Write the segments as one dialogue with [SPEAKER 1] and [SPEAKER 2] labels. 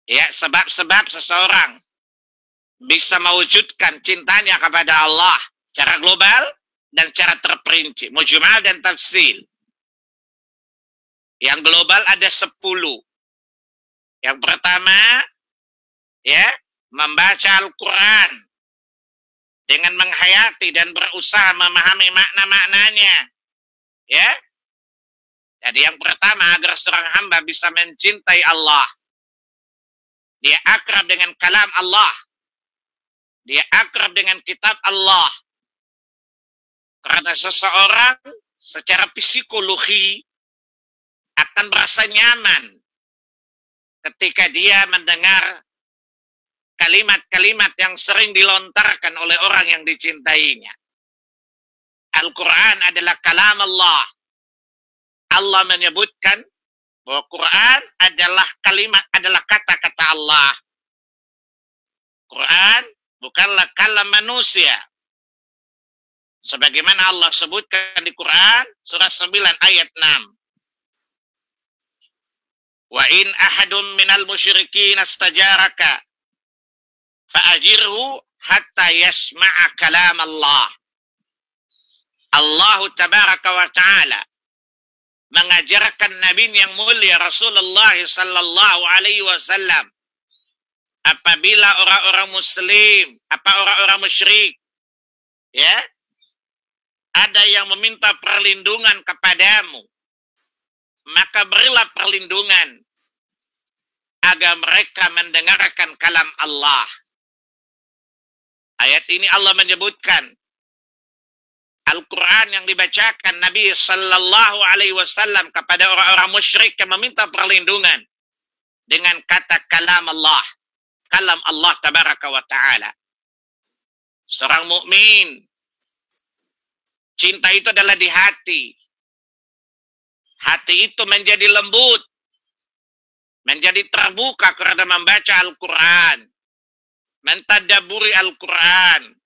[SPEAKER 1] Ya, sebab-sebab seseorang bisa mewujudkan cintanya kepada Allah secara global dan secara terperinci, mujmal dan tafsil. Yang global ada 10. Yang pertama, ya, membaca Al-Quran dengan menghayati dan berusaha memahami makna-maknanya. Ya. Jadi yang pertama, agar seorang hamba bisa mencintai Allah, dia akrab dengan kalam Allah, dia akrab dengan kitab Allah. Karena seseorang secara psikologi akan merasa nyaman ketika dia mendengar kalimat-kalimat yang sering dilontarkan oleh orang yang dicintainya. Al-Quran adalah kalam Allah. Allah menyebutkan bahwa Quran adalah kata-kata Allah. Quran bukanlah kalam manusia. Sebagaimana Allah sebutkan di Quran surah 9 ayat 6. Wa in ahadum minal musyrikin astajaraka fa'ajirhu hatta yasma'a kalam Allah. Allah tabaraka wa ta'ala mengajarkan Nabi yang mulia Rasulullah sallallahu alaihi wasallam, apabila orang-orang muslim, orang-orang musyrik, ya, ada yang meminta perlindungan kepadamu, maka berilah perlindungan agar mereka mendengarkan kalam Allah. Ayat ini Allah menyebutkan Al-Quran yang dibacakan Nabi Sallallahu Alaihi Wasallam kepada orang-orang musyrik yang meminta perlindungan dengan kata kalam Allah Tabaraka wa Ta'ala. Seorang mukmin, cinta itu adalah di hati. Hati itu menjadi lembut, menjadi terbuka karena membaca Al-Quran, mentadaburi Al-Quran.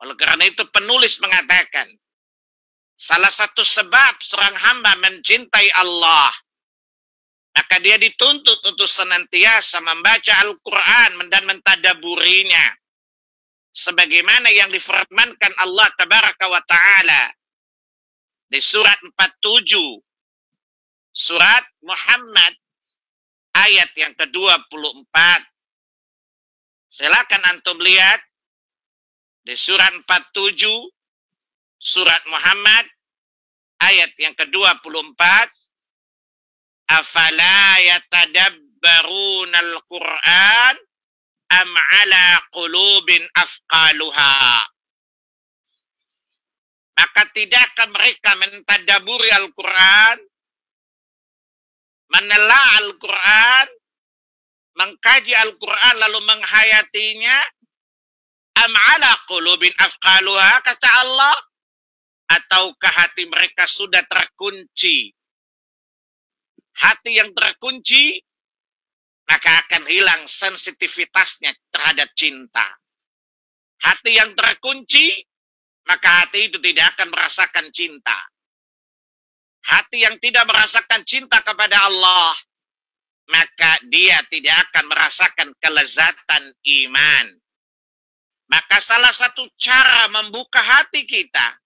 [SPEAKER 1] Oleh karena itu penulis mengatakan, salah satu sebab seorang hamba mencintai Allah, maka dia dituntut untuk senantiasa membaca Al-Quran dan mentadaburinya. Sebagaimana yang difirmankan Allah Tabaraka wa Ta'ala di surat 47, surat Muhammad, ayat yang ke-24. Silakan antum lihat. Di surat 47, surat Muhammad, ayat yang ke-24. Afala yatadabbaruna al-Qur'an am ala qulubin afqaluha. Maka tidakkah mereka mentadaburi Al-Quran, menelaah Al-Quran, mengkaji Al-Quran lalu menghayatinya, am ala qulubin afqaluha, kata Allah, ataukah hati mereka sudah terkunci? Hati yang terkunci, maka akan hilang sensitivitasnya terhadap cinta. Hati yang terkunci, maka hati itu tidak akan merasakan cinta. Hati yang tidak merasakan cinta kepada Allah, maka dia tidak akan merasakan kelezatan iman. Maka salah satu cara membuka hati kita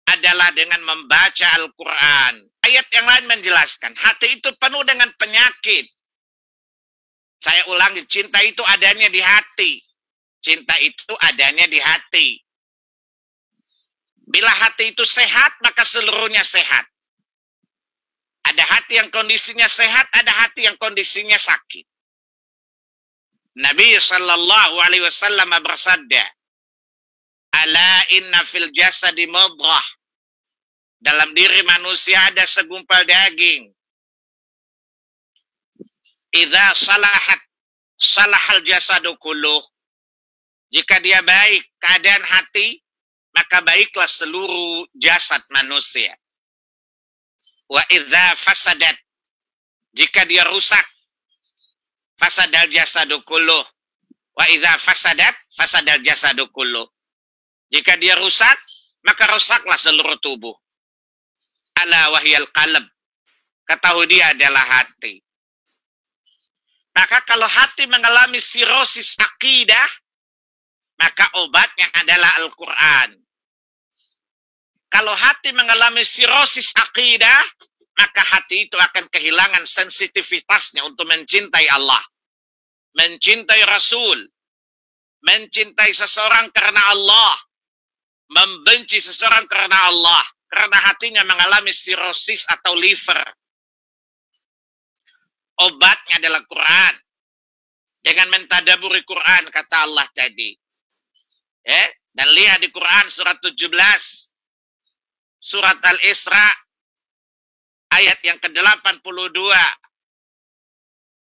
[SPEAKER 1] adalah dengan membaca Al-Quran. Ayat yang lain menjelaskan, hati itu penuh dengan penyakit. Saya ulangi, cinta itu adanya di hati. Cinta itu adanya di hati. Bila hati itu sehat, maka seluruhnya sehat. Ada hati yang kondisinya sehat, ada hati yang kondisinya sakit. Nabi Sallallahu Alaihi Wasallam bersabda, ala inna fil jasadi mudghah. Dalam diri manusia ada segumpal daging. Idza salahat, salahal jasadu kulluh. Jika dia baik, keadaan hati, maka baiklah seluruh jasad manusia. Wa idza fasadat, jika dia rusak, fasadal jasadu kulluh. Wa idza fasadat, fasadal jasadu kulluh. Jika dia rusak, maka rusaklah seluruh tubuh. Ala wahyal qalb, ketahui dia adalah hati. Maka kalau hati mengalami sirosis akidah, maka obatnya adalah Al-Quran. Kalau hati mengalami sirosis akidah, maka hati itu akan kehilangan sensitivitasnya untuk mencintai Allah, mencintai Rasul, mencintai seseorang karena Allah, membenci seseorang karena Allah, karena hatinya mengalami sirosis atau liver. Obatnya adalah Quran. Dengan mentadaburi Quran, kata Allah tadi. Dan lihat di Quran surat 17. Surat Al-Isra. Ayat yang ke-82.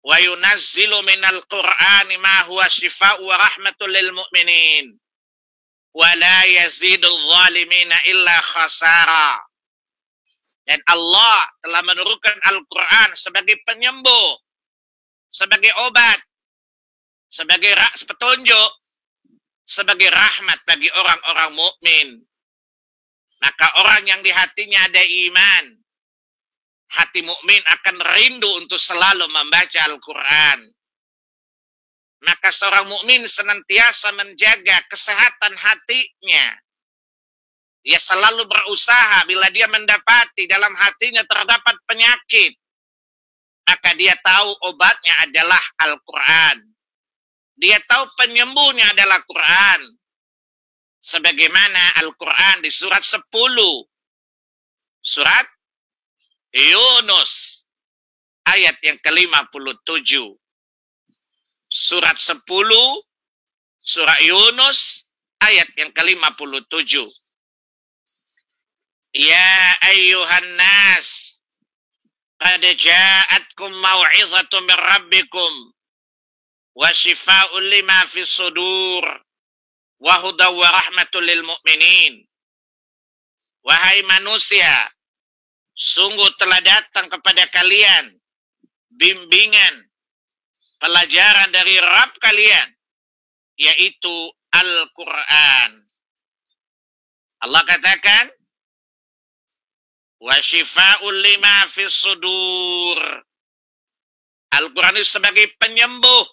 [SPEAKER 1] Wa yunazzilu minal Qur'ani ma huwa shifa'u wa rahmatul lil mu'minin. Wa la yazidul zalimina illa khasara. Dan Allah telah menurunkan Al-Quran sebagai penyembuh, sebagai obat, sebagai petunjuk, sebagai rahmat bagi orang-orang mukmin. Maka orang yang di hatinya ada iman, hati mukmin akan rindu untuk selalu membaca Al-Quran. Maka seorang mukmin senantiasa menjaga kesehatan hatinya. Dia selalu berusaha bila dia mendapati dalam hatinya terdapat penyakit. Maka dia tahu obatnya adalah Al-Quran. Dia tahu penyembuhnya adalah Quran. Sebagaimana Al-Quran di surat 10. Surat Yunus. Ayat yang ke-57. Surat 10. Surat Yunus. Ayat yang ke-57. Ya ayyuhan nas, qad ja'atkum mau'izatun min rabbikum wa shifaa'un lima fis sudur wa hudaw wa rahmatul lil mu'minin. Wahai manusia, sungguh telah datang kepada kalian bimbingan, pelajaran dari Rabb kalian, yaitu Al-Quran. Allah katakan, wa shifa'ul lima fis sudur. Al-Quran itu sebagai penyembuh.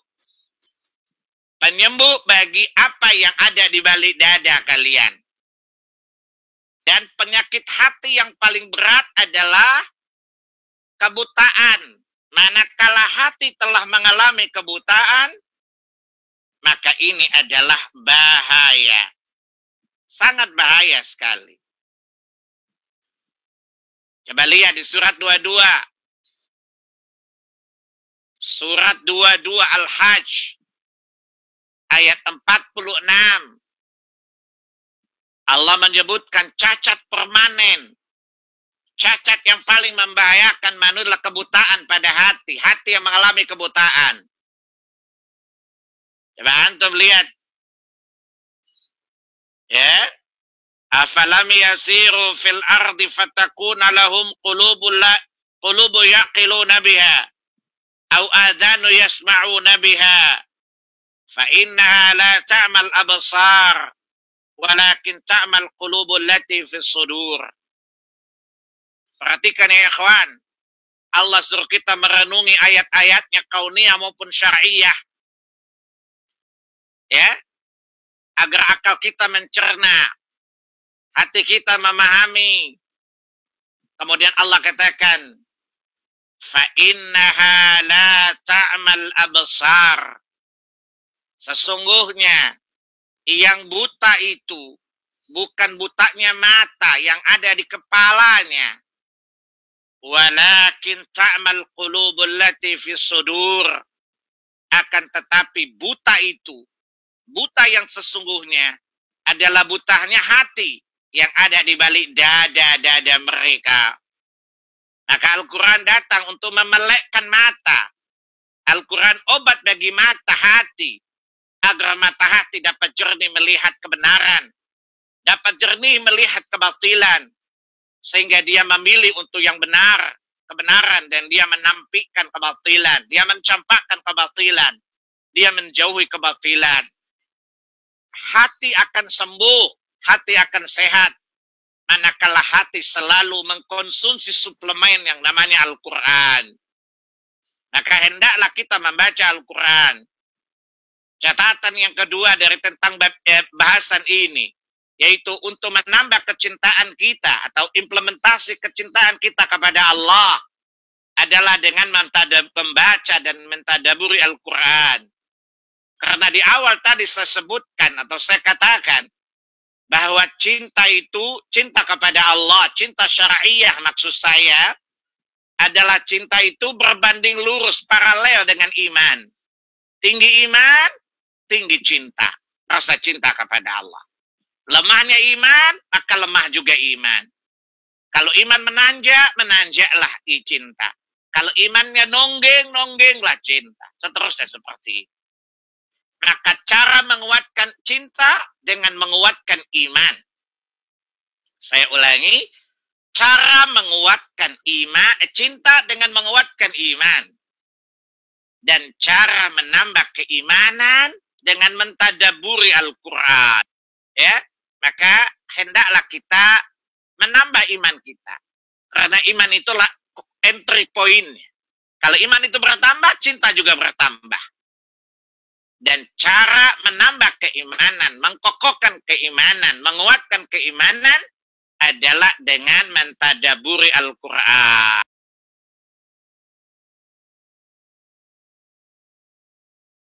[SPEAKER 1] Penyembuh bagi apa yang ada di balik dada kalian. Dan penyakit hati yang paling berat adalah kebutaan. Manakala hati telah mengalami kebutaan, maka ini adalah bahaya. Sangat bahaya sekali. Coba lihat di surat 22. Surat 22 Al-Hajj. Ayat 46. Allah menyebutkan cacat permanen. Cacat yang paling membahayakan manusia adalah kebutaan pada hati. Hati yang mengalami kebutaan. Coba antum lihat. Ya. Afalam yasiru fil ardi fatakuna lahum qulubu yaqiluna biha au adanu yasma'una biha fa innaha la ta'mal absar walakin ta'mal qulubul lati fis sudur. Perhatikan ya ikhwan, Allah suruh kita merenungi ayat-ayatnya kauniyah maupun syar'iyah, ya, agar akal kita mencerna, hati kita memahami. Kemudian Allah katakan, fa innaha la ta'mal absar. Sesungguhnya yang buta itu bukan butanya mata yang ada di kepalanya, walakin ta'mal qulubul lati fis sudur. Akan tetapi buta itu, buta yang sesungguhnya adalah butanya hati yang ada di balik dada-dada mereka. Maka Al-Quran datang untuk memelekkan mata. Al-Quran obat bagi mata hati, agar mata hati dapat jernih melihat kebenaran, dapat jernih melihat kebatilan, sehingga dia memilih untuk yang benar, kebenaran, dan dia menampikkan kebatilan, dia mencampakkan kebatilan, dia menjauhi kebatilan. Hati akan sembuh, hati akan sehat, manakala hati selalu mengkonsumsi suplemen yang namanya Al-Quran. Maka hendaklah kita membaca Al-Quran. Catatan yang kedua dari tentang bahasan ini, yaitu untuk menambah kecintaan kita atau implementasi kecintaan kita kepada Allah adalah dengan membaca dan mentadaburi Al-Quran. Karena di awal tadi saya sebutkan atau saya katakan bahwa cinta itu, cinta kepada Allah, cinta syar'iyah maksud saya, adalah cinta itu berbanding lurus, paralel dengan iman. Tinggi iman, tinggi cinta, rasa cinta kepada Allah. Lemahnya iman, maka lemah juga iman. Kalau iman menanjak, menanjaklah cinta. Kalau imannya nonggeng, nonggenglah cinta. Seterusnya seperti itu. Maka cara menguatkan cinta dengan menguatkan iman. Saya ulangi, cara menguatkan cinta dengan menguatkan iman. Dan cara menambah keimanan dengan mentadaburi Al-Quran. Ya, maka hendaklah kita menambah iman kita. Karena iman itulah entry point. Kalau iman itu bertambah, cinta juga bertambah. Dan cara menambah keimanan, mengkokohkan keimanan, menguatkan keimanan adalah dengan mentadaburi Al-Quran.